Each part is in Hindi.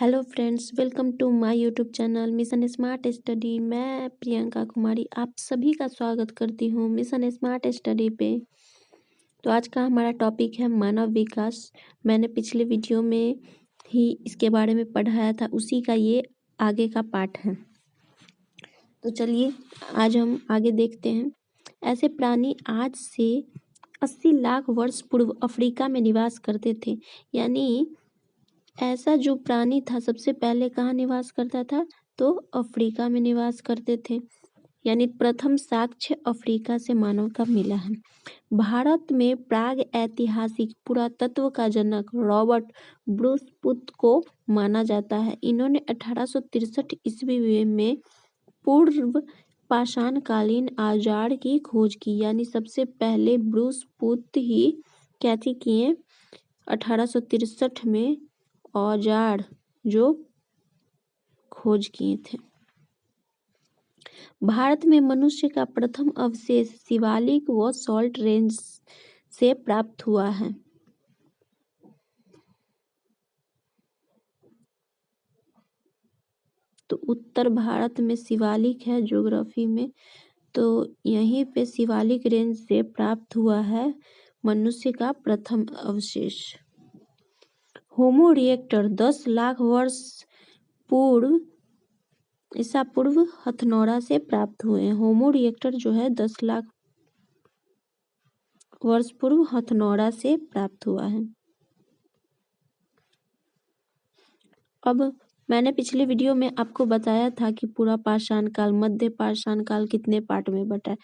Hello friends, welcome to my YouTube channel Mission Smart Study. मैं प्रियंका कुमारी आप सभी का स्वागत करती हूँ मिशन स्मार्ट स्टडी पे। तो आज का हमारा टॉपिक है मानव विकास। मैंने पिछले वीडियो में ही इसके बारे में पढ़ाया था, उसी का ये आगे का पार्ट है। तो चलिए आज हम आगे देखते हैं। ऐसे प्राणी आज से 80 लाख वर्ष पूर्व अफ्रीका में निवास करते थे। यानी ऐसा जो प्राणी था सबसे पहले कहाँ निवास करता था, तो अफ्रीका में निवास करते थे। यानी प्रथम साक्ष्य अफ्रीका से मानव का मिला है। भारत में प्राग ऐतिहासिक पुरातत्व का जनक रॉबर्ट ब्रूस को माना जाता है। इन्होंने 1863 ईस्वी में पूर्व पाषाणकालीन औजार की खोज की। यानी सबसे पहले ब्रूस ही क्या थी किए 1863 में औजार जो खोज किए थे। भारत में मनुष्य का प्रथम अवशेष शिवालिक व सॉल्ट रेंज से प्राप्त हुआ है। तो उत्तर भारत में शिवालिक है ज्योग्राफी में, तो यहीं पे शिवालिक रेंज से प्राप्त हुआ है मनुष्य का प्रथम अवशेष। होमो इरेक्टस 10 लाख वर्ष पूर्व ईसा पूर्व हथनौरा से प्राप्त हुए हैं। होमो इरेक्टस जो है 10 लाख वर्ष पूर्व हथनौरा से प्राप्त हुआ है। अब मैंने पिछले वीडियो में आपको बताया था कि पूरा पाषाण काल, मध्य पाषाण काल कितने पार्ट में बटा है।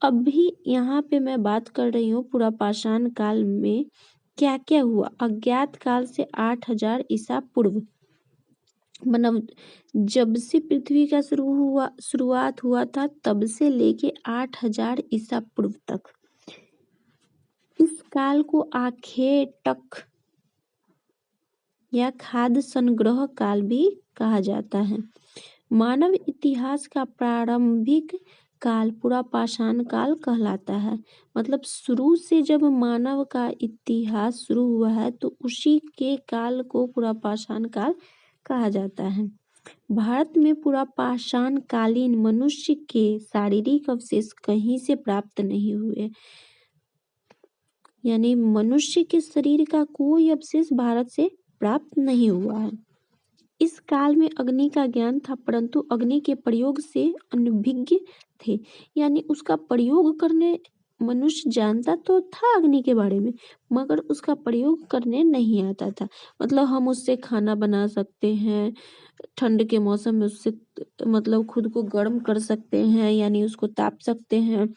अभी यहाँ पे मैं बात कर रही हूँ पूरा पाषाण काल में क्या क्या हुआ। अज्ञात काल से 8000 ईसा पूर्व, मतलब जब से पृथ्वी का शुरुआत हुआ था तब से लेके 8000 ईसा पूर्व तक। इस काल को आखेटक या खाद्य संग्रह काल भी कहा जाता है। मानव इतिहास का प्रारंभिक काल पूरा पाषाण काल कहलाता है। मतलब शुरू से जब मानव का इतिहास शुरू हुआ है तो उसी के काल को पूरा पाषाण काल कहा जाता है। भारत में पूरा पाषाण कालीन मनुष्य के शारीरिक अवशेष कहीं से प्राप्त नहीं हुए। यानी मनुष्य के शरीर का कोई अवशेष भारत से प्राप्त नहीं हुआ है। इस काल में अग्नि का ज्ञान था, परंतु अग्नि के प्रयोग से अनभिज्ञ थे। यानी उसका प्रयोग करने मनुष्य जानता तो था अग्नि के बारे में, मगर उसका प्रयोग करने नहीं आता था। मतलब हम उससे खाना बना सकते हैं, ठंड के मौसम में उससे मतलब खुद को गर्म कर सकते हैं, यानी उसको ताप सकते हैं,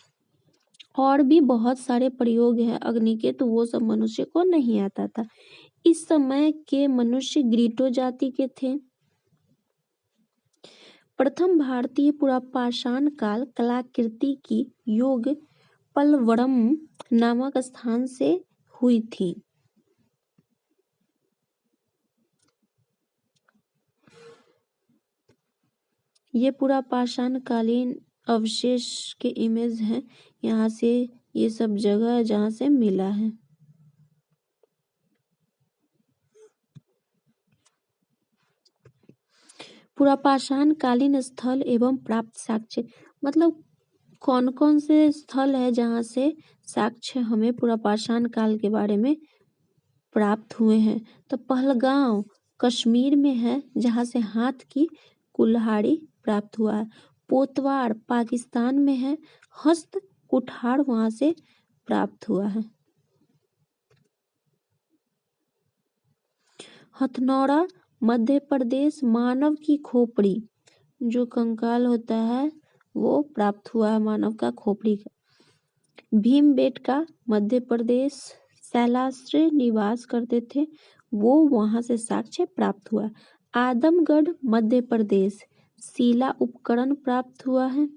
और भी बहुत सारे प्रयोग हैं अग्नि के, तो वो सब मनुष्य को नहीं आता था। इस समय के मनुष्य ग्रीटो जाति के थे। प्रथम भारतीय पूरा पाषाण काल कलाकृति की योग पलवरम नामक स्थान से हुई थी। ये पूरा पाषाण कालीन अवशेष के इमेज हैं। यहाँ से ये सब जगह जहाँ से मिला है। पूरा पाषाण कालीन स्थल एवं प्राप्त साक्ष्य, मतलब कौन कौन से स्थल है जहाँ से साक्ष्य हमें पूरा पाषाण काल के बारे में प्राप्त हुए हैं। तो पहलगांव कश्मीर में है जहाँ से हाथ की कुल्हाड़ी प्राप्त हुआ है। पोतवार पाकिस्तान में है, हस्त कुठार वहां से प्राप्त हुआ है। हथनौरा मध्य प्रदेश मानव की खोपड़ी, जो कंकाल होता है वो प्राप्त हुआ है मानव का खोपड़ी का। भीमबेटका मध्य प्रदेश सैलाश्रय निवास करते थे, वो वहां से साक्ष्य प्राप्त हुआ। आदमगढ़ मध्य प्रदेश शिला उपकरण प्राप्त हुआ है।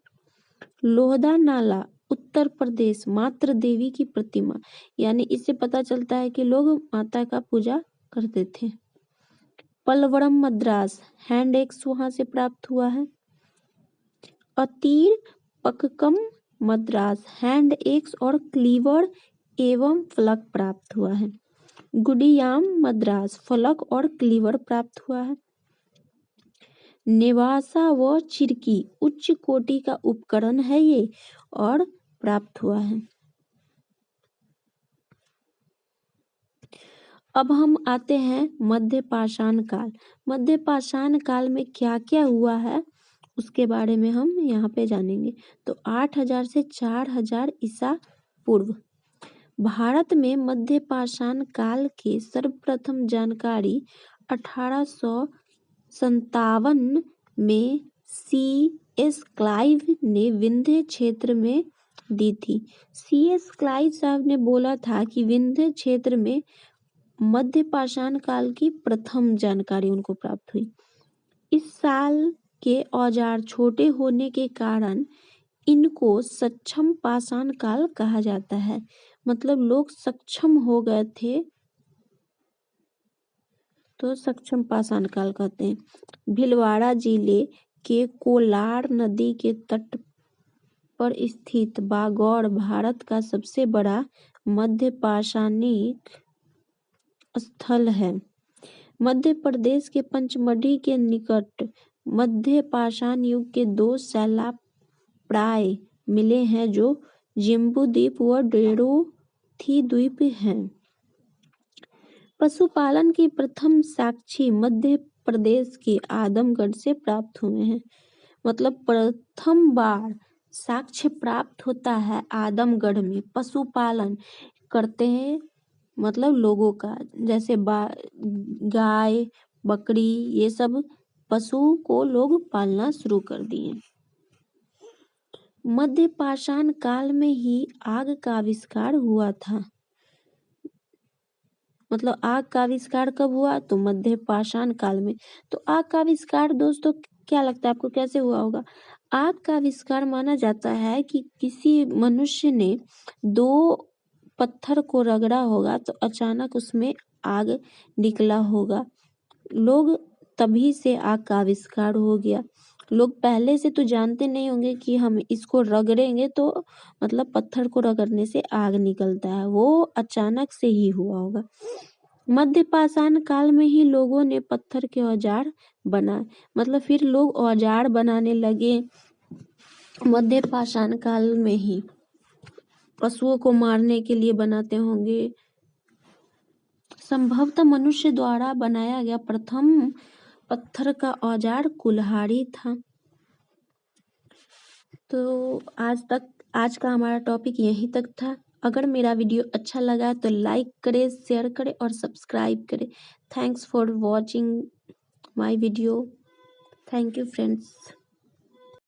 लोहदा नाला उत्तर प्रदेश मातृ देवी की प्रतिमा, यानी इससे पता चलता है कि लोग माता का पूजा करते थे। पलवरम मद्रास हैंड एक्स वहां से प्राप्त हुआ है। अतीर पक्कम मद्रास हैंड एक्स और क्लीवर एवं फलक प्राप्त हुआ है। गुडियाम मद्रास फलक और क्लीवर प्राप्त हुआ है। नेवासा व चिरकी उच्च कोटि का उपकरण है ये और प्राप्त हुआ है। अब हम आते हैं मध्य पाषाण काल। मध्य पाषाण काल में क्या क्या हुआ है उसके बारे में हम यहाँ पे जानेंगे। तो 8000 से 4000 ईसा पूर्व भारत में मध्य पाषाण काल की सर्वप्रथम जानकारी 1857 में C.S. क्लाइव ने विंध्य क्षेत्र में दी थी। C.S. क्लाइव साहब ने बोला था कि विंध्य क्षेत्र में मध्य पाषाण काल की प्रथम जानकारी उनको प्राप्त हुई। इस साल के औजार छोटे होने के कारण इनको सक्षम पाषाण काल कहा जाता है। मतलब लोग सक्षम हो गए थे तो सक्षम पाषाण काल कहते हैं। भीलवाड़ा जिले के कोलार नदी के तट पर स्थित बागौर भारत का सबसे बड़ा मध्य पाषाणिक स्थल है। मध्य प्रदेश के पंचमढ़ी के निकट मध्य पाषाण युग के 2 सैलाब प्राय मिले हैं जो जम्बू द्वीप व डेरोथी द्वीप हैं। पशुपालन की प्रथम साक्ष्य मध्य प्रदेश के आदमगढ़ से प्राप्त हुए हैं। मतलब प्रथम बार साक्ष्य प्राप्त होता है आदमगढ़ में। पशुपालन करते हैं मतलब लोगों का, जैसे गाय बकरी ये सब पशु को लोग पालना शुरू कर दिए। मध्य पाषाण काल में ही आग का आविष्कार हुआ था। मतलब आग का आविष्कार कब हुआ? तो मध्य पाषाण काल में। तो आग का आविष्कार दोस्तों क्या लगता है आपको कैसे हुआ होगा? आग का आविष्कार माना जाता है कि किसी मनुष्य ने 2 पत्थर को रगड़ा होगा तो अचानक उसमें आग निकला होगा। लोग तभी से आग का आविष्कार हो गया। लोग पहले से तो जानते नहीं होंगे कि हम इसको रगड़ेंगे तो मतलब पत्थर को रगड़ने से आग निकलता है, वो अचानक से ही हुआ होगा। मध्य पाषाण काल में ही लोगों ने पत्थर के औजार बनाए। मतलब फिर लोग औजार बनाने लगे मध्य पाषाण काल में ही। पशुओं को मारने के लिए बनाते होंगे। संभवतः मनुष्य द्वारा बनाया गया प्रथम पत्थर का औजार कुल्हाड़ी था। तो आज का हमारा टॉपिक यहीं तक था। अगर मेरा वीडियो अच्छा लगा तो लाइक करें, शेयर करें और सब्सक्राइब करें। Thanks for watching my video. Thank you friends.